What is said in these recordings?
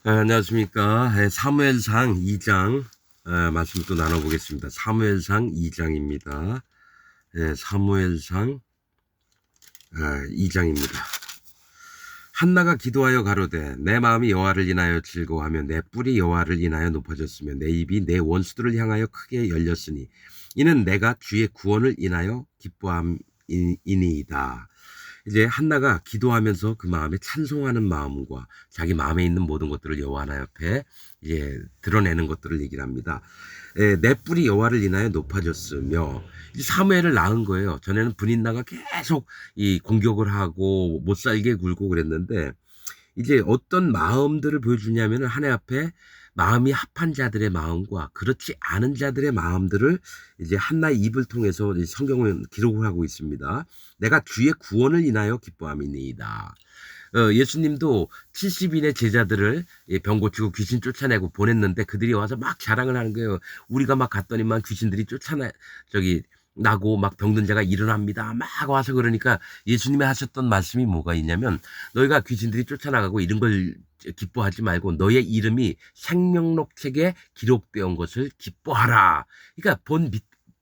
안녕하십니까. 사무엘상 2장 말씀 또 나눠보겠습니다. 사무엘상 2장입니다. 사무엘상 2장입니다. 한나가 기도하여 가로되 내 마음이 여호와를 인하여 즐거워하며 내 뿔이 여호와를 인하여 높아졌으며 내 입이 내 원수들을 향하여 크게 열렸으니 이는 내가 주의 구원을 인하여 기뻐함이니이다. 이제 한나가 기도하면서 그 마음에 찬송하는 마음과 자기 마음에 있는 모든 것들을 여호와 하나님 앞에 이제 드러내는 것들을 얘기를 합니다. 내 뿔이 여호와를 인하여 높아졌으며 이제 사무엘을 낳은 거예요. 전에는 브린나가 계속 이 공격을 하고 못 살게 굴고 그랬는데 이제 어떤 마음들을 보여주냐면 하나님 앞에 마음이 합한 자들의 마음과 그렇지 않은 자들의 마음들을 이제 한나의 입을 통해서 성경은 기록을 하고 있습니다. 내가 주의 구원을 인하여 기뻐함이니이다. 예수님도 70인의 제자들을 병 고치고 귀신 쫓아내고 보냈는데 그들이 와서 막 자랑을 하는 거예요. 우리가 막 갔더니만 귀신들이 나고 막 병든 자가 일어납니다. 막 와서 그러니까 예수님이 하셨던 말씀이 뭐가 있냐면 너희가 귀신들이 쫓아나가고 이런 걸 기뻐하지 말고 너의 이름이 생명록 책에 기록되어 온 것을 기뻐하라. 그러니까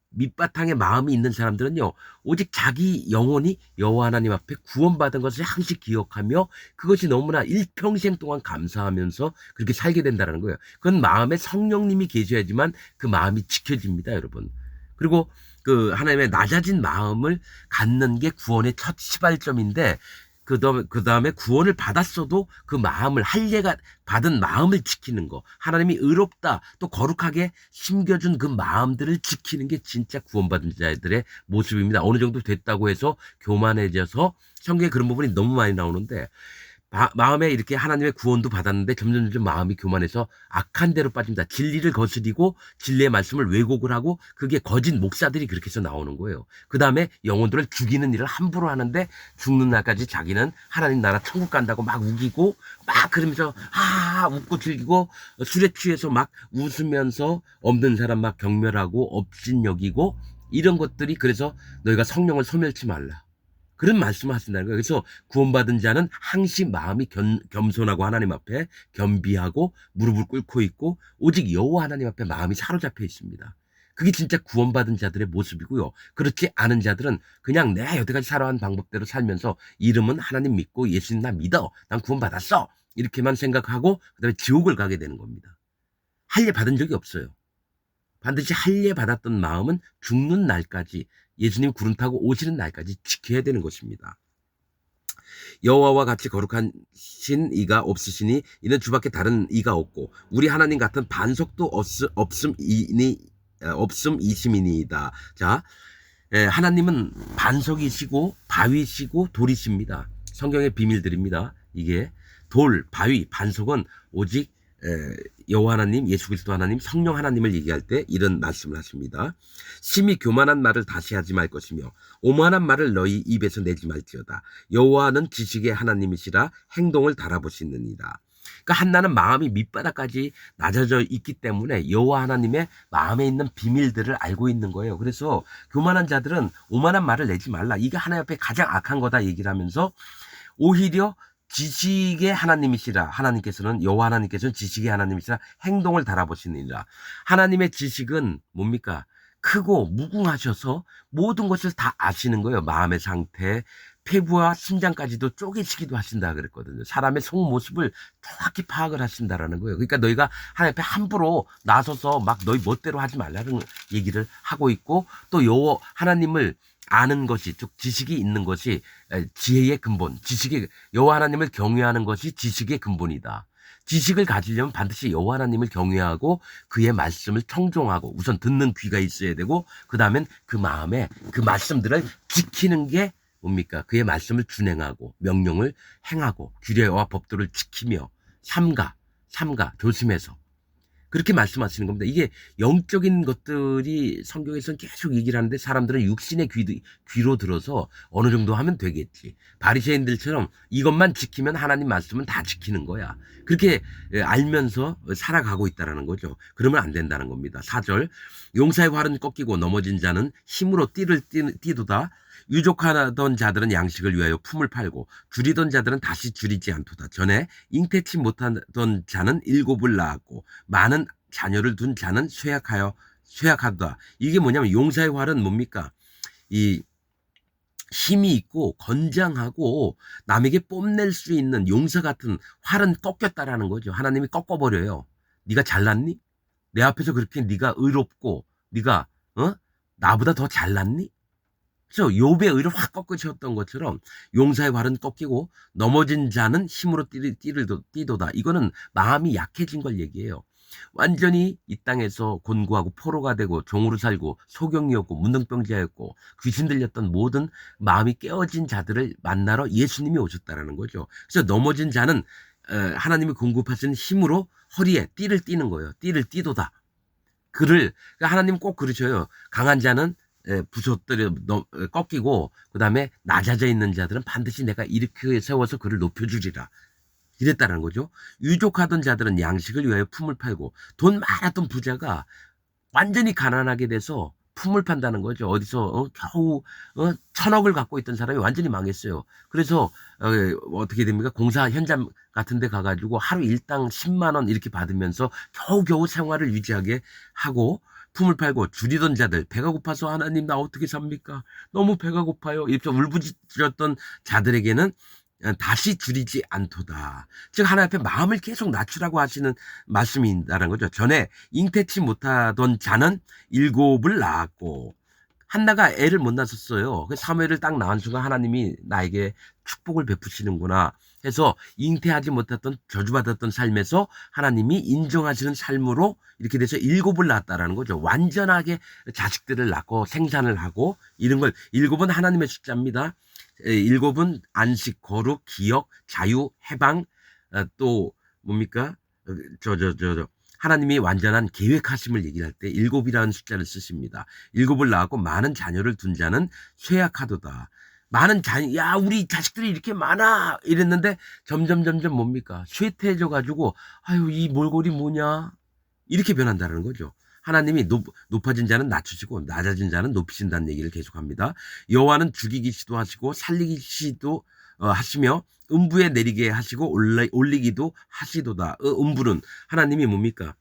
밑바탕에 마음이 있는 사람들은요 오직 자기 영혼이 여호와 하나님 앞에 구원받은 것을 항상 기억하며 그것이 너무나 일평생 동안 감사하면서 그렇게 살게 된다는 거예요. 그건 마음에 성령님이 계셔야지만 그 마음이 지켜집니다, 여러분. 그리고 그 하나님의 낮아진 마음을 갖는 게 구원의 첫 시발점인데 그 다음에 구원을 받았어도 그 마음을 할례가 받은 마음을 지키는 거, 하나님이 의롭다 또 거룩하게 심겨준 그 마음들을 지키는 게 진짜 구원받은 자들의 모습입니다. 어느 정도 됐다고 해서 교만해져서 성경에 그런 부분이 너무 많이 나오는데 마음에 이렇게 하나님의 구원도 받았는데 점점 마음이 교만해서 악한 대로 빠집니다. 진리를 거스리고 진리의 말씀을 왜곡을 하고 그게 거짓 목사들이 그렇게 해서 나오는 거예요. 그 다음에 영혼들을 죽이는 일을 함부로 하는데 죽는 날까지 자기는 하나님 나라 천국 간다고 막 우기고 막 그러면서 웃고 즐기고 술에 취해서 막 웃으면서 없는 사람 막 경멸하고 업신여기고 이런 것들이 그래서 너희가 성령을 소멸치 말라. 그런 말씀을 하신다는 거예요. 그래서 구원받은 자는 항상 마음이 겸손하고 하나님 앞에 겸비하고 무릎을 꿇고 있고 오직 여호와 하나님 앞에 마음이 사로잡혀 있습니다. 그게 진짜 구원받은 자들의 모습이고요. 그렇지 않은 자들은 그냥 내 여태까지 살아온 방법대로 살면서 이름은 하나님 믿고 예수님 나 믿어. 난 구원받았어. 이렇게만 생각하고 그다음에 지옥을 가게 되는 겁니다. 할례 받은 적이 없어요. 반드시 할례 받았던 마음은 죽는 날까지 예수님 구름 타고 오시는 날까지 지켜야 되는 것입니다. 여호와와 같이 거룩한 신 이가 없으시니 이는 주밖에 다른 이가 없고 우리 하나님 같은 반석도 없음이심이니이다. 자, 하나님은 반석이시고 바위시고 돌이십니다. 성경의 비밀들입니다. 이게 돌, 바위, 반석은 오직 여호와 하나님, 예수 그리스도 하나님, 성령 하나님을 얘기할 때 이런 말씀을 하십니다. 심히 교만한 말을 다시 하지 말 것이며 오만한 말을 너희 입에서 내지 말지어다. 여호와는 지식의 하나님이시라 행동을 달아보시느니라. 그러니까 한나는 마음이 밑바닥까지 낮아져 있기 때문에 여호와 하나님의 마음에 있는 비밀들을 알고 있는 거예요. 그래서 교만한 자들은 오만한 말을 내지 말라. 이게 하나님 앞에 가장 악한 거다 얘기를 하면서 오히려 지식의 하나님이시라. 하나님께서는 여호와 하나님께서는 지식의 하나님이시라 행동을 달아보시느니라. 하나님의 지식은 뭡니까? 크고 무궁하셔서 모든 것을 다 아시는 거예요. 마음의 상태, 폐부와 심장까지도 쪼개시기도 하신다 그랬거든요. 사람의 속모습을 정확히 파악을 하신다라는 거예요. 그러니까 너희가 하나님 앞에 함부로 나서서 막 너희 멋대로 하지 말라는 얘기를 하고 있고 또 여호와 하나님을 아는 것이 즉 지식이 있는 것이 지혜의 근본, 지식의 여호와 하나님을 경외하는 것이 지식의 근본이다. 지식을 가지려면 반드시 여호와 하나님을 경외하고 그의 말씀을 청종하고 우선 듣는 귀가 있어야 되고 그 다음엔 그 마음에 그 말씀들을 지키는 게 뭡니까? 그의 말씀을 준행하고 명령을 행하고 규례와 법도를 지키며 삼가 조심해서 그렇게 말씀하시는 겁니다. 이게 영적인 것들이 성경에서는 계속 얘기를 하는데 사람들은 육신의 귀로 들어서 어느 정도 하면 되겠지. 바리새인들처럼 이것만 지키면 하나님 말씀은 다 지키는 거야. 그렇게 알면서 살아가고 있다는 거죠. 그러면 안 된다는 겁니다. 4절 용사의 활은 꺾이고 넘어진 자는 힘으로 띠도다. 유족하던 자들은 양식을 위하여 품을 팔고 줄이던 자들은 다시 줄이지 않도다. 전에 잉태치 못하던 자는 일곱을 낳았고 많은 자녀를 둔 자는 쇠약하도다. 이게 뭐냐면 용사의 활은 뭡니까? 이 힘이 있고 건장하고 남에게 뽐낼 수 있는 용사 같은 활은 꺾였다라는 거죠. 하나님이 꺾어버려요. 네가 잘났니? 내 앞에서 그렇게 네가 의롭고 네가 나보다 더 잘났니? 그래서 욥의 의를 확 꺾으셨던 것처럼 용사의 활은 꺾이고 넘어진 자는 힘으로 뛰도다. 이거는 마음이 약해진 걸 얘기해요. 완전히 이 땅에서 곤고하고 포로가 되고 종으로 살고 소경이었고 문둥병자였고 귀신 들렸던 모든 마음이 깨어진 자들을 만나러 예수님이 오셨다라는 거죠. 그래서 넘어진 자는 하나님이 공급하신 힘으로 허리에 띠를 띠는 거예요. 띠를 띠도다. 그러니까 하나님 꼭 그러셔요. 강한 자는 부서뜨려 꺾이고 그다음에 낮아져 있는 자들은 반드시 내가 일으켜 세워서 그를 높여주리라. 이랬다는 거죠. 유족하던 자들은 양식을 위하여 품을 팔고 돈 많았던 부자가 완전히 가난하게 돼서 품을 판다는 거죠. 어디서 겨우 1,000억을 갖고 있던 사람이 완전히 망했어요. 그래서 어떻게 됩니까? 공사 현장 같은 데 가가지고 하루 일당 10만 원 이렇게 받으면서 겨우겨우 생활을 유지하게 하고 품을 팔고 줄이던 자들 배가 고파서 하나님 나 어떻게 삽니까? 너무 배가 고파요. 이렇게 울부짖었던 자들에게는 다시 줄이지 않도다. 즉 하나님 앞에 마음을 계속 낮추라고 하시는 말씀이라는 거죠. 전에 잉태치 못하던 자는 일곱을 낳았고 한나가 애를 못 낳았어요. 사무엘을 딱 낳은 순간 하나님이 나에게 축복을 베푸시는구나 해서 잉태하지 못했던 저주받았던 삶에서 하나님이 인정하시는 삶으로 이렇게 돼서 일곱을 낳았다라는 거죠. 완전하게 자식들을 낳고 생산을 하고 이런 걸 일곱은 하나님의 숫자입니다. 일곱은 안식, 거룩, 기억, 자유, 해방, 또 뭡니까? 하나님이 완전한 계획하심을 얘기할 때 일곱이라는 숫자를 쓰십니다. 일곱을 낳았고 많은 자녀를 둔 자는 쇠약하도다. 많은 자녀, 야, 우리 자식들이 이렇게 많아! 이랬는데 점점 뭡니까? 쇠퇴해져가지고, 아유, 이 몰골이 뭐냐? 이렇게 변한다는 거죠. 하나님이 높아진 자는 낮추시고 낮아진 자는 높이신다는 얘기를 계속합니다. 여호와는 죽이기시도 하시고 살리기시도 하시며 음부에 내리게 하시고 올리기도 하시도다. 음부는 하나님이 뭡니까?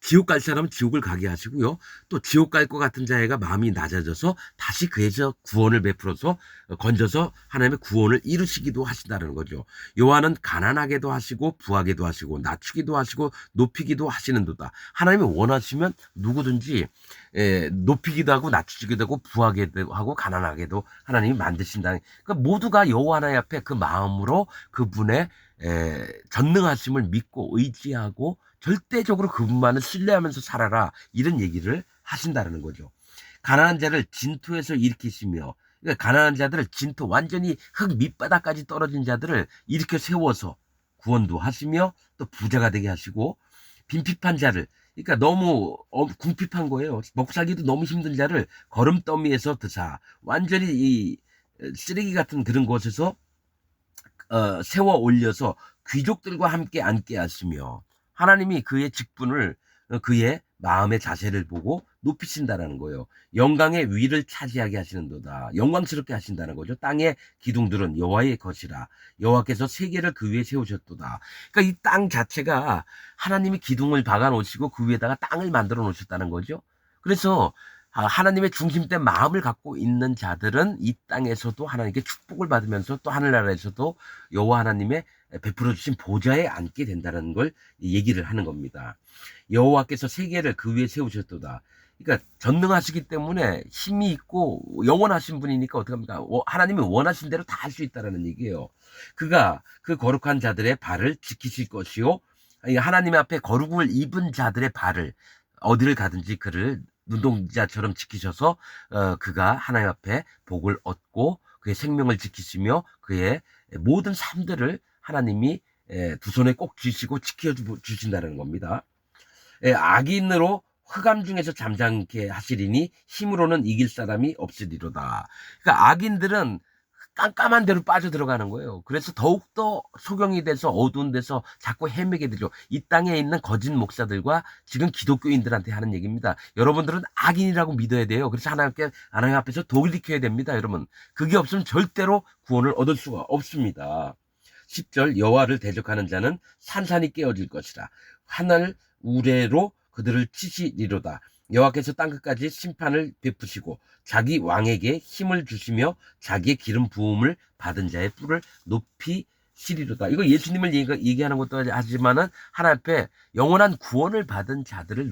지옥 갈 사람은 지옥을 가게 하시고요. 또 지옥 갈 것 같은 자애가 마음이 낮아져서 다시 그에서 구원을 베풀어서 건져서 하나님의 구원을 이루시기도 하신다는 거죠. 여호와는 가난하게도 하시고 부하게도 하시고 낮추기도 하시고 높이기도 하시는도다. 하나님이 원하시면 누구든지 높이기도 하고 낮추기도 하고 부하게도 하고 가난하게도 하나님이 만드신다는. 그러니까 모두가 여호와 하나님 앞에 그 마음으로 그분의 전능하심을 믿고 의지하고 절대적으로 그분만을 신뢰하면서 살아라 이런 얘기를 하신다는 거죠. 가난한 자를 진토에서 일으키시며 그러니까 가난한 자들을 진토 완전히 흙 밑바닥까지 떨어진 자들을 일으켜 세워서 구원도 하시며 또 부자가 되게 하시고 빈핍한 자를 그러니까 너무 궁핍한 거예요. 먹고 살기도 너무 힘든 자를 거름더미에서 드사 완전히 이 쓰레기 같은 그런 곳에서 세워 올려서 귀족들과 함께 앉게 하시며 하나님이 그의 직분을 그의 마음의 자세를 보고 높이신다라는 거예요. 영광의 위를 차지하게 하시는도다. 영광스럽게 하신다는 거죠. 땅의 기둥들은 여호와의 것이라. 여호와께서 세계를 그 위에 세우셨도다. 그러니까 이 땅 자체가 하나님이 기둥을 박아 놓으시고 그 위에다가 땅을 만들어 놓으셨다는 거죠. 그래서 하나님의 중심된 마음을 갖고 있는 자들은 이 땅에서도 하나님께 축복을 받으면서 또 하늘나라에서도 여호와 하나님의 베풀어 주신 보좌에 앉게 된다는 걸 얘기를 하는 겁니다. 여호와께서 세계를 그 위에 세우셨도다. 그러니까 전능하시기 때문에 힘이 있고 영원하신 분이니까 어떡합니까? 하나님이 원하신 대로 다 할 수 있다는 얘기예요. 그가 그 거룩한 자들의 발을 지키실 것이요. 하나님 앞에 거룩을 입은 자들의 발을 어디를 가든지 그를 눈동자처럼 지키셔서 그가 하나님 앞에 복을 얻고 그의 생명을 지키시며 그의 모든 삶들을 하나님이 두 손에 꼭 쥐시고 지켜주신다는 겁니다. 악인으로 흑암 중에서 잠잠케 하시리니 힘으로는 이길 사람이 없으리로다. 그러니까 악인들은 깜깜한 데로 빠져 들어가는 거예요. 그래서 더욱더 소경이 돼서 어두운 데서 자꾸 헤매게 되죠. 이 땅에 있는 거짓 목사들과 지금 기독교인들한테 하는 얘기입니다. 여러분들은 악인이라고 믿어야 돼요. 그래서 하나님 앞에서 돌이켜야 됩니다. 여러분, 그게 없으면 절대로 구원을 얻을 수가 없습니다. 10절, 여호와를 대적하는 자는 산산이 깨어질 것이라. 하늘 우레로 그들을 치시리로다. 여호와께서 땅끝까지 심판을 베푸시고 자기 왕에게 힘을 주시며 자기의 기름 부음을 받은 자의 뿔을 높이시리로다. 이거 예수님을 얘기하는 것도 하지만은 하나님 앞에 영원한 구원을 받은 자들을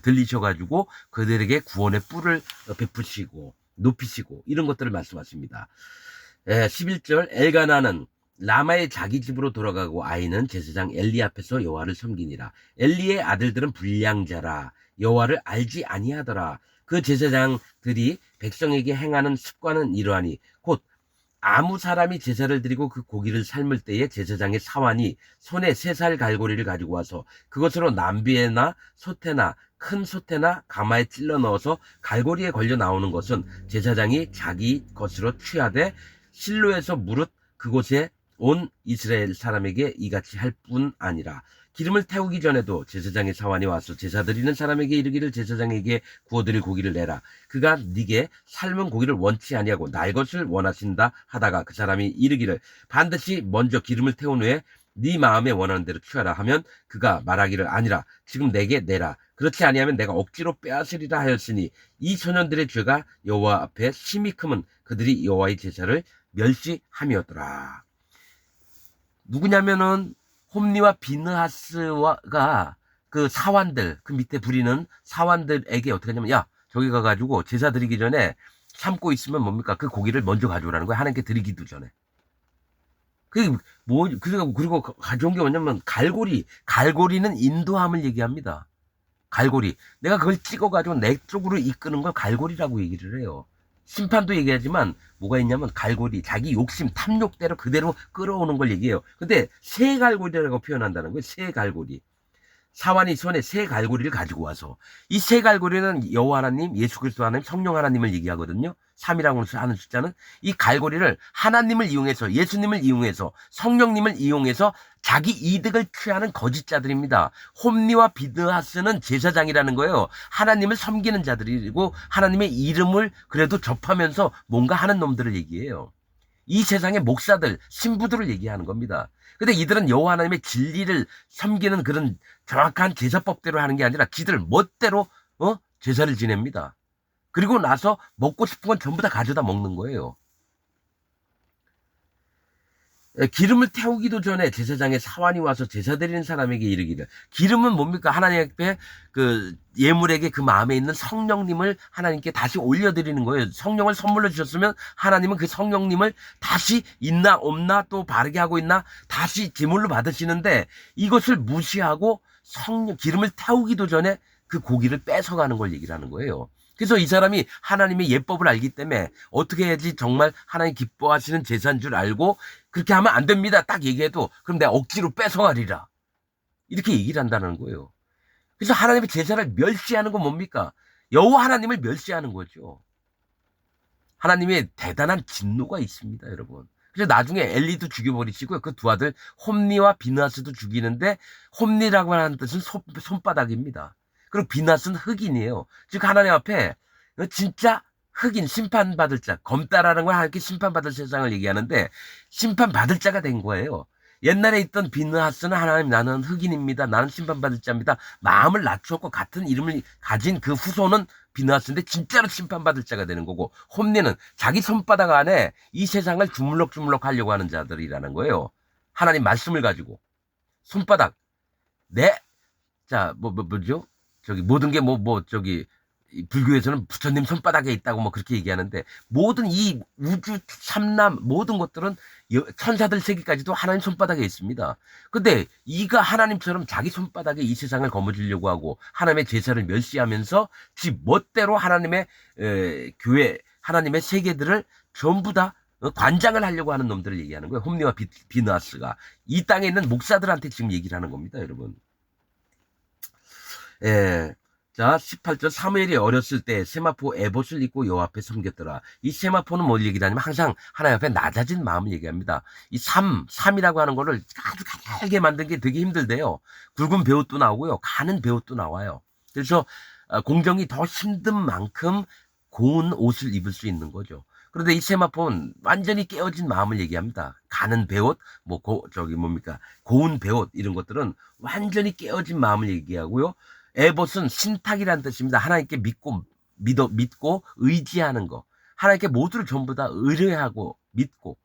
들리셔가지고 그들에게 구원의 뿔을 베푸시고 높이시고 이런 것들을 말씀하십니다. 11절, 엘가나는 라마의 자기 집으로 돌아가고 아이는 제사장 엘리 앞에서 여호와를 섬기니라. 엘리의 아들들은 불량자라. 여호와를 알지 아니하더라. 그 제사장들이 백성에게 행하는 습관은 이러하니 곧 아무 사람이 제사를 드리고 그 고기를 삶을 때에 제사장의 사환이 손에 3살 갈고리를 가지고 와서 그것으로 남비에나 소태나 큰 소태나 가마에 찔러 넣어서 갈고리에 걸려 나오는 것은 제사장이 자기 것으로 취하되 실로에서 무릇 그곳에 온 이스라엘 사람에게 이같이 할 뿐 아니라 기름을 태우기 전에도 제사장의 사환이 와서 제사 드리는 사람에게 이르기를 제사장에게 구워드릴 고기를 내라. 그가 네게 삶은 고기를 원치 아니하고 날 것을 원하신다 하다가 그 사람이 이르기를 반드시 먼저 기름을 태운 후에 네 마음에 원하는 대로 취하라 하면 그가 말하기를 아니라 지금 내게 내라. 그렇지 아니하면 내가 억지로 빼앗으리라 하였으니 이 소년들의 죄가 여호와 앞에 심히 크면 그들이 여호와의 제사를 멸시함이었더라. 누구냐면은 홈리와 비느하스가 그 사환들, 그 밑에 부리는 사환들에게 어떻게 하냐면 야 저기 가가지고 제사 드리기 전에 삶고 있으면 뭡니까? 그 고기를 먼저 가져오라는 거야. 하나님께 드리기도 전에. 그리고 가져온 게 뭐냐면 갈고리는 인도함을 얘기합니다. 갈고리. 내가 그걸 찍어가지고 내 쪽으로 이끄는 걸 갈고리라고 얘기를 해요. 심판도 얘기하지만 뭐가 있냐면 갈고리, 자기 욕심, 탐욕대로 그대로 끌어오는 걸 얘기해요. 근데 새 갈고리라고 표현한다는 거예요. 새 갈고리. 사환이 손에 새 갈고리를 가지고 와서 이 새 갈고리는 여호와 하나님, 예수 그리스도 하나님, 성령 하나님을 얘기하거든요. 3이라고 하는 숫자는 이 갈고리를 하나님을 이용해서 예수님을 이용해서 성령님을 이용해서 자기 이득을 취하는 거짓자들입니다. 홈리와 비드하스는 제사장이라는 거예요. 하나님을 섬기는 자들이고 하나님의 이름을 그래도 접하면서 뭔가 하는 놈들을 얘기해요. 이 세상의 목사들, 신부들을 얘기하는 겁니다. 근데 이들은 여호와 하나님의 진리를 섬기는 그런 정확한 제사법대로 하는 게 아니라 지들 멋대로 제사를 지냅니다. 그리고 나서 먹고 싶은 건 전부 다 가져다 먹는 거예요. 기름을 태우기도 전에 제사장의 사환이 와서 제사 드리는 사람에게 이르기를. 기름은 뭡니까? 하나님 앞에 그 예물에게 그 마음에 있는 성령님을 하나님께 다시 올려드리는 거예요. 성령을 선물로 주셨으면 하나님은 그 성령님을 다시 있나 없나 또 바르게 하고 있나 다시 제물로 받으시는데 이것을 무시하고 기름을 태우기도 전에 그 고기를 뺏어가는 걸 얘기를 하는 거예요. 그래서 이 사람이 하나님의 예법을 알기 때문에 어떻게 해야지 정말 하나님 기뻐하시는 제사인 줄 알고 그렇게 하면 안 됩니다. 딱 얘기해도 그럼 내가 억지로 뺏어가리라. 이렇게 얘기를 한다는 거예요. 그래서 하나님의 제사를 멸시하는 건 뭡니까? 여호와 하나님을 멸시하는 거죠. 하나님의 대단한 진노가 있습니다, 여러분. 그래서 나중에 엘리도 죽여버리시고요. 그 두 아들 홈리와 비느하스도 죽이는데 홈리라고 하는 뜻은 손바닥입니다. 그리고 비낫은 흑인이에요. 즉 하나님 앞에 진짜 흑인 심판받을 자, 검다라는 걸 하나님께 심판받을 세상을 얘기하는데 심판받을 자가 된 거예요. 옛날에 있던 비느하스는 하나님 나는 흑인입니다. 나는 심판받을 자입니다. 마음을 낮추었고 같은 이름을 가진 그 후손은 비느하스인데 진짜로 심판받을 자가 되는 거고 홈리는 자기 손바닥 안에 이 세상을 주물럭주물럭 하려고 하는 자들이라는 거예요. 하나님 말씀을 가지고 손바닥 뭐죠? 저기 모든 게 불교에서는 부처님 손바닥에 있다고 뭐 그렇게 얘기하는데 모든 이 우주 삼남 모든 것들은 천사들 세계까지도 하나님 손바닥에 있습니다. 근데 이가 하나님처럼 자기 손바닥에 이 세상을 거머쥐려고 하고 하나님의 제사를 멸시하면서 지 멋대로 하나님의 교회 하나님의 세계들을 전부 다 관장을 하려고 하는 놈들을 얘기하는 거예요. 홈리와 비느하스가 이 땅에 있는 목사들한테 지금 얘기를 하는 겁니다, 여러분. 자, 18절 사무엘이 어렸을 때 세마포 에봇을 입고 여호와 앞에 섬겼더라. 이 세마포는 뭘 얘기하냐면 항상 하나님 앞에 낮아진 마음을 얘기합니다. 이 삶이라고 하는 거를 아주 가늘게 만든 게 되게 힘들대요. 굵은 배옷도 나오고요. 가는 배옷도 나와요. 그래서 공정이 더 힘든 만큼 고운 옷을 입을 수 있는 거죠. 그런데 이 세마포는 완전히 깨어진 마음을 얘기합니다. 가는 배옷, 고운 배옷 이런 것들은 완전히 깨어진 마음을 얘기하고요. 에봇은 신탁이라는 뜻입니다. 하나님께 믿고 의지하는 거. 하나님께 모두를 전부 다 의뢰하고 믿고.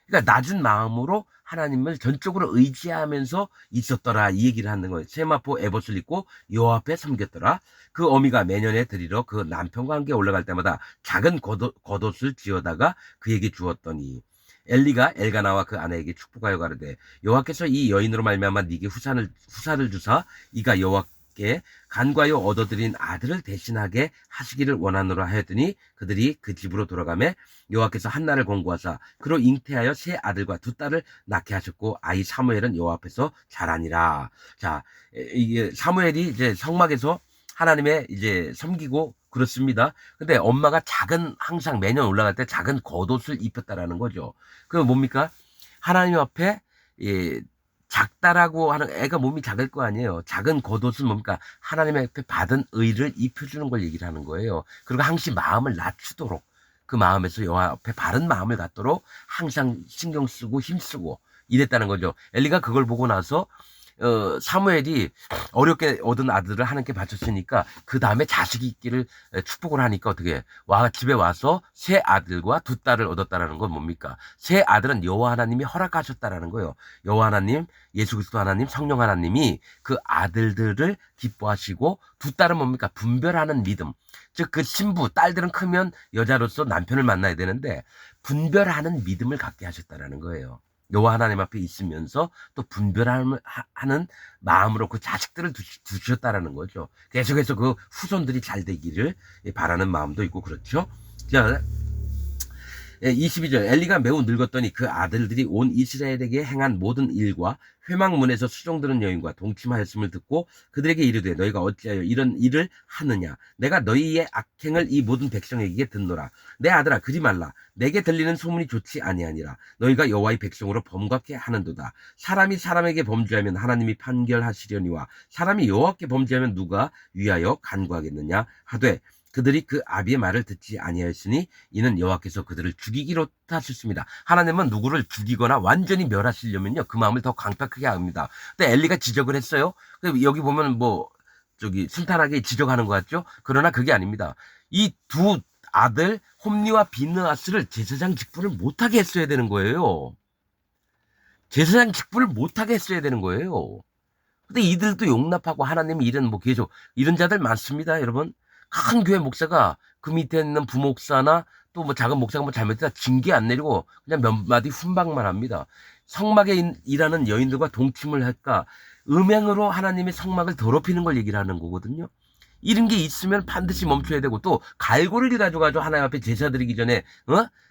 그러니까 낮은 마음으로 하나님을 전적으로 의지하면서 있었더라 이 얘기를 하는 거예요. 세마포 에봇을 입고 여호와 앞에 섬겼더라. 그 어미가 매년에 드리러 그 남편과 함께 올라갈 때마다 작은 겉옷을 지어다가 그에게 주었더니 엘리가 엘가나와 그 아내에게 축복하여 가로되 여호와께서 이 여인으로 말미암아 네게 후사를 주사 이가 여호와께 간과하여 얻어들인 아들을 대신하게 하시기를 원하노라 하였더니 그들이 그 집으로 돌아가매 여호와께서 한나를 권고하사 그로 잉태하여 세 아들과 두 딸을 낳게 하셨고 아이 사무엘은 여호와 앞에서 자라니라. 자, 이게 사무엘이 이제 성막에서 하나님의 이제 섬기고 그렇습니다. 근데 엄마가 항상 매년 올라갈 때 작은 겉옷을 입혔다라는 거죠. 그 뭡니까? 하나님 앞에 예, 작다라고 하는 애가 몸이 작을 거 아니에요. 작은 겉옷은 뭡니까? 하나님 앞에 받은 의를 입혀주는 걸 얘기를 하는 거예요. 그리고 항상 마음을 낮추도록 그 마음에서 여호와 앞에 바른 마음을 갖도록 항상 신경 쓰고 힘쓰고 이랬다는 거죠. 엘리가 그걸 보고 나서 사무엘이 어렵게 얻은 아들을 하나님께 바쳤으니까 그 다음에 자식이 있기를 축복을 하니까 어떻게 집에 와서 세 아들과 두 딸을 얻었다라는 건 뭡니까? 세 아들은 여호와 하나님이 허락하셨다라는 거예요. 여호와 하나님, 예수 그리스도 하나님, 성령 하나님이 그 아들들을 기뻐하시고 두 딸은 뭡니까? 분별하는 믿음. 즉 그 신부 딸들은 크면 여자로서 남편을 만나야 되는데 분별하는 믿음을 갖게 하셨다라는 거예요. 여호와 하나님 앞에 있으면서 또 분별하는 마음으로 그 자식들을 두셨다라는 거죠. 계속해서 그 후손들이 잘 되기를 바라는 마음도 있고 그렇죠. 자, 22절 엘리가 매우 늙었더니 그 아들들이 온 이스라엘에게 행한 모든 일과 회막문에서 수종드는 여인과 동침하였음을 듣고 그들에게 이르되 너희가 어찌하여 이런 일을 하느냐 내가 너희의 악행을 이 모든 백성에게 듣노라 내 아들아 그리 말라 내게 들리는 소문이 좋지 아니하니라 너희가 여호와의 백성으로 범죄케 하는도다 사람이 사람에게 범죄하면 하나님이 판결하시려니와 사람이 여호와께 범죄하면 누가 위하여 간구하겠느냐 하되 그들이 그 아비의 말을 듣지 아니하였으니 이는 여호와께서 그들을 죽이기로 하셨습니다. 하나님은 누구를 죽이거나 완전히 멸하시려면요 그 마음을 더 강팍하게 합니다. 근데 엘리가 지적을 했어요. 여기 보면 순탄하게 지적하는 것 같죠? 그러나 그게 아닙니다. 이 두 아들 홈리와 비느하스를 제사장 직분을 못하게 했어야 되는 거예요. 제사장 직분을 못하게 했어야 되는 거예요. 근데 이들도 용납하고 하나님의 일은 계속 이런 자들 많습니다, 여러분. 큰 교회 목사가 그 밑에 있는 부목사나 또 작은 목사가 잘못했다 징계 안 내리고 그냥 몇 마디 훈방만 합니다. 성막에 일하는 여인들과 동침을 할까 음행으로 하나님의 성막을 더럽히는 걸 얘기를 하는 거거든요. 이런 게 있으면 반드시 멈춰야 되고 또 갈고리를 가져가지고 하나님 앞에 제사 드리기 전에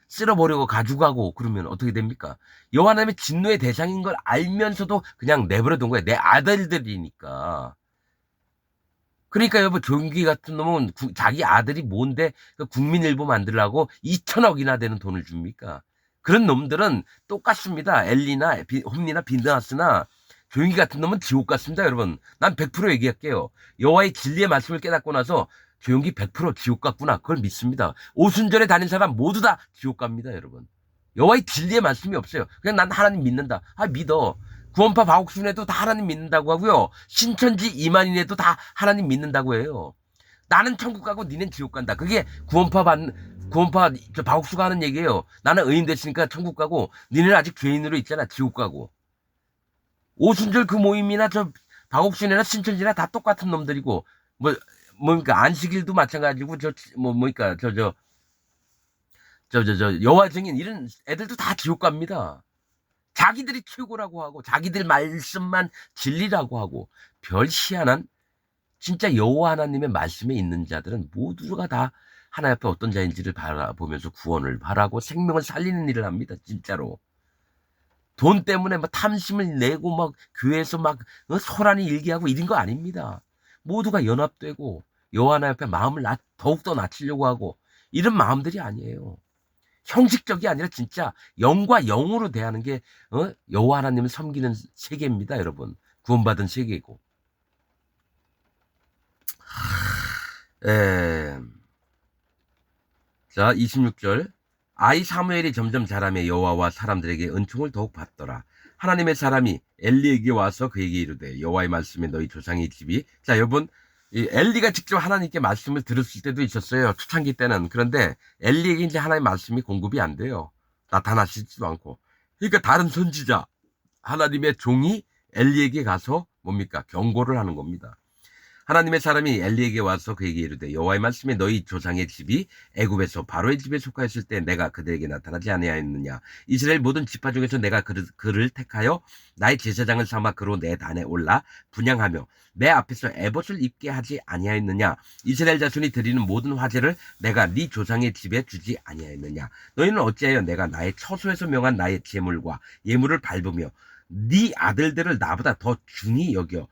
쓸어버리고 가져가고 그러면 어떻게 됩니까? 여호와 하나님의 진노의 대상인 걸 알면서도 그냥 내버려 둔 거예요. 내 아들들이니까. 그러니까 여보 조용기 같은 놈은 자기 아들이 뭔데 그 국민일보 만들라고 2천억이나 되는 돈을 줍니까? 그런 놈들은 똑같습니다. 엘리나 홈리나 빈드하스나 조용기 같은 놈은 지옥 같습니다, 여러분. 난 100% 얘기할게요. 여호와의 진리의 말씀을 깨닫고 나서 조용기 100% 지옥 같구나. 그걸 믿습니다. 오순절에 다닌 사람 모두 다 지옥 갑니다, 여러분. 여호와의 진리의 말씀이 없어요. 그냥 난 하나님 믿는다. 믿어. 구원파 박옥순에도 다 하나님 믿는다고 하고요. 신천지 이만인에도 다 하나님 믿는다고 해요. 나는 천국 가고 니는 지옥 간다. 그게 구원파 박옥수가 하는 얘기예요. 나는 의인 됐으니까 천국 가고 니는 아직 죄인으로 있잖아. 지옥 가고. 오순절 그 모임이나 박옥순이나 신천지나 다 똑같은 놈들이고 뭡니까 안식일도 마찬가지고 여호와 증인 이런 애들도 다 지옥 갑니다. 자기들이 최고라고 하고 자기들 말씀만 진리라고 하고 별 희한한 진짜 여호와 하나님의 말씀에 있는 자들은 모두가 다 하나님 앞에 어떤 자인지를 바라보면서 구원을 바라고 생명을 살리는 일을 합니다. 진짜로. 돈 때문에 탐심을 내고 교회에서 소란이 일기하고 이런 거 아닙니다. 모두가 연합되고 여호와 하나님 앞에 마음을 더욱더 낮추려고 하고 이런 마음들이 아니에요. 형식적이 아니라 진짜 영과 영으로 대하는 게 여호와 하나님을 섬기는 세계입니다, 여러분. 구원받은 세계이고. 에... 자, 26절. 아이 사무엘이 점점 자라며 여호와와 사람들에게 은총을 더욱 받더라. 하나님의 사람이 엘리에게 와서 그에게 이르되 여호와의 말씀에 너희 조상의 집이. 자, 여러분, 이 엘리가 직접 하나님께 말씀을 들었을 때도 있었어요. 초창기 때는. 그런데 엘리에게 이제 하나님의 말씀이 공급이 안 돼요. 나타나시지도 않고. 그러니까 다른 선지자, 하나님의 종이 엘리에게 가서 뭡니까? 경고를 하는 겁니다. 하나님의 사람이 엘리에게 와서 그에게 이르되 여호와의 말씀에 너희 조상의 집이 애굽에서 바로의 집에 속하였을 때 내가 그들에게 나타나지 아니하였느냐. 이스라엘 모든 지파 중에서 내가 그를 택하여 나의 제사장을 삼아 그로 내 단에 올라 분향하며 내 앞에서 에봇을 입게 하지 아니하였느냐. 이스라엘 자손이 드리는 모든 화제를 내가 네 조상의 집에 주지 아니하였느냐. 너희는 어찌하여 내가 나의 처소에서 명한 나의 제물과 예물을 밟으며 네 아들들을 나보다 더 중히 여겨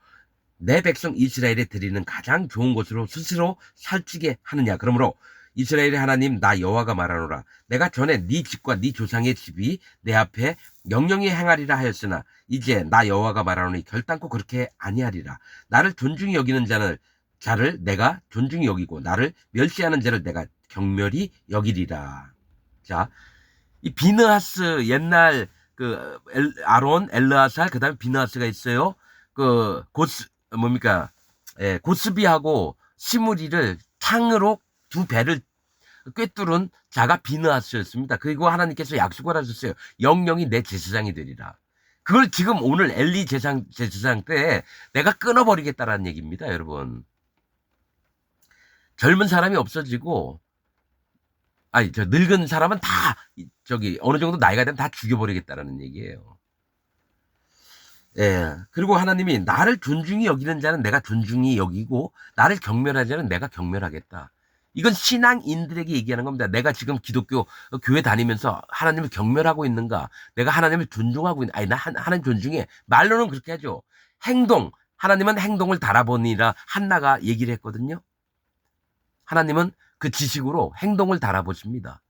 내 백성 이스라엘에 드리는 가장 좋은 것으로 스스로 살찌게 하느냐. 그러므로 이스라엘의 하나님 나 여호와가 말하노라. 내가 전에 네 집과 네 조상의 집이 내 앞에 영영히 행하리라 하였으나 이제 나 여호와가 말하노니 결단코 그렇게 아니하리라. 나를 존중히 여기는 자를 내가 존중히 여기고 나를 멸시하는 자를 내가 경멸히 여기리라. 자, 이 비느하스 옛날 그 아론, 엘르아살 그다음에 비느하스가 있어요. 그 뭡니까? 예, 고스비하고 시므리를 창으로 두 배를 꿰뚫은 자가 비느하스였습니다. 그리고 하나님께서 약속을 하셨어요. 영영이 내 제사장이 되리라. 그걸 지금 오늘 엘리 제사장 때 내가 끊어버리겠다라는 얘기입니다, 여러분. 젊은 사람이 없어지고, 저 늙은 사람은 다, 어느 정도 나이가 되면 다 죽여버리겠다라는 얘기예요. 예. 그리고 하나님이 나를 존중히 여기는 자는 내가 존중히 여기고 나를 경멸하는 자는 내가 경멸하겠다. 이건 신앙인들에게 얘기하는 겁니다. 내가 지금 기독교 교회 다니면서 하나님을 경멸하고 있는가? 내가 하나님을 존중하고 있는, 나 하나님 존중해. 말로는 그렇게 하죠. 하나님은 행동을 달아보니라 한나가 얘기를 했거든요. 하나님은 그 지식으로 행동을 달아보십니다.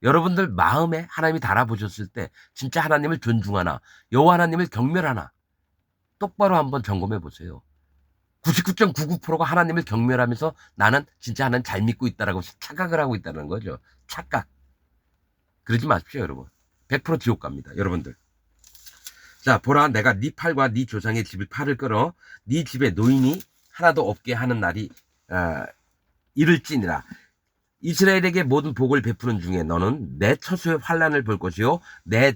여러분들 마음에 하나님이 달아보셨을 때 진짜 하나님을 존중하나, 여호와 하나님을 경멸하나, 똑바로 한번 점검해 보세요. 99.99%가 하나님을 경멸하면서 나는 진짜 하나님 잘 믿고 있다라고 착각을 하고 있다는 거죠. 착각. 그러지 마십시오, 여러분. 100% 지옥 갑니다, 여러분들. 자, 보라, 내가 네 팔과 네 조상의 집을 팔을 끌어 네 집에 노인이 하나도 없게 하는 날이 이를지니라. 이스라엘에게 모든 복을 베푸는 중에 너는 내 처소의 환난을 볼 것이요 네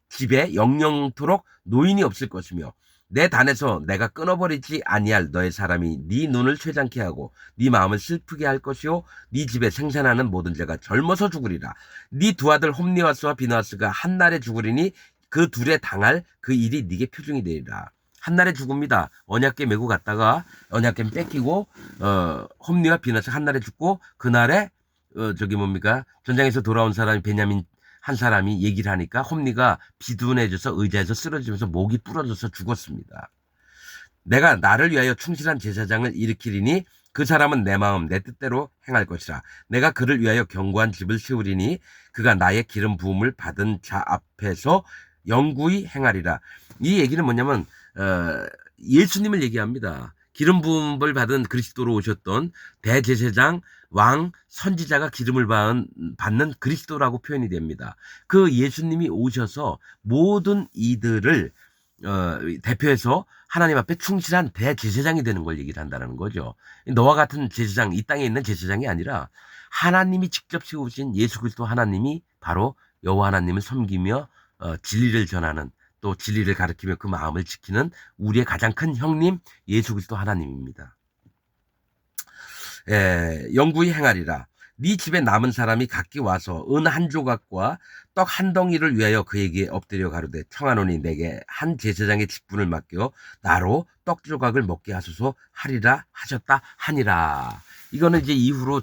집에 영영토록 노인이 없을 것이며 내 단에서 내가 끊어버리지 아니할 너의 사람이 네 눈을 쇠장케 하고 네 마음을 슬프게 할 것이요 네 집에 생산하는 모든 자가 젊어서 죽으리라. 네 두 아들 홈니와스와 비느하스가 한날에 죽으리니 그 둘에 당할 그 일이 네게 표징이 되리라. 한날에 죽습니다. 언약궤 메고 갔다가 언약궤 뺏기고 홈니와 비느하스 한날에 죽고 그날에 전장에서 돌아온 사람이 베냐민 한 사람이 얘기를 하니까 홈니가 비둔해져서 의자에서 쓰러지면서 목이 부러져서 죽었습니다. 내가 나를 위하여 충실한 제사장을 일으키리니 그 사람은 내 마음 내 뜻대로 행할 것이라. 내가 그를 위하여 견고한 집을 세우리니 그가 나의 기름 부음을 받은 자 앞에서 영구히 행하리라. 이 얘기는 뭐냐면 예수님을 얘기합니다. 기름 부음을 받은 그리스도로 오셨던 대제사장, 왕, 선지자가 기름을 받는 그리스도라고 표현이 됩니다. 그 예수님이 오셔서 모든 이들을 대표해서 하나님 앞에 충실한 대제사장이 되는 걸 얘기를 한다는 거죠. 너와 같은 제사장, 이 땅에 있는 제사장이 아니라 하나님이 직접 세우신 예수 그리스도 하나님이 바로 여호와 하나님을 섬기며 진리를 전하는, 또 진리를 가르치며 그 마음을 지키는 우리의 가장 큰 형님 예수 그리스도 하나님입니다. 영구히 행하리라. 네 집에 남은 사람이 각기 와서 은 한 조각과 떡 한 덩이를 위하여 그에게 엎드려 가로되 청하노니 내게 한 제사장의 직분을 맡겨 나로 떡 조각을 먹게 하소서 하리라 하셨다 하니라. 이거는 이제 이후로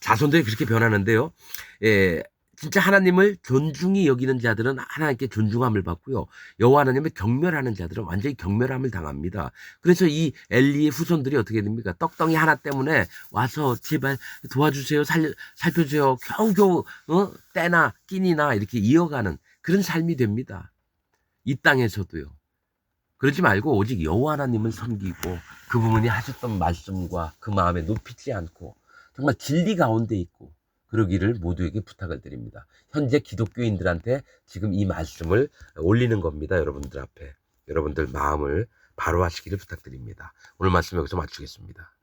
자손들이 그렇게 변하는데요. 진짜 하나님을 존중히 여기는 자들은 하나님께 존중함을 받고요. 여호와 하나님을 경멸하는 자들은 완전히 경멸함을 당합니다. 그래서 이 엘리의 후손들이 어떻게 됩니까? 떡덩이 하나 때문에 와서 제발 도와주세요, 살펴주세요. 겨우겨우 때나 끼니나 이렇게 이어가는 그런 삶이 됩니다. 이 땅에서도요. 그러지 말고 오직 여호와 하나님을 섬기고 그분이 하셨던 말씀과 그 마음에 높이지 않고 정말 진리 가운데 있고 그러기를 모두에게 부탁을 드립니다. 현재 기독교인들한테 지금 이 말씀을 올리는 겁니다. 여러분들 앞에. 여러분들 마음을 바로 하시기를 부탁드립니다. 오늘 말씀 여기서 마치겠습니다.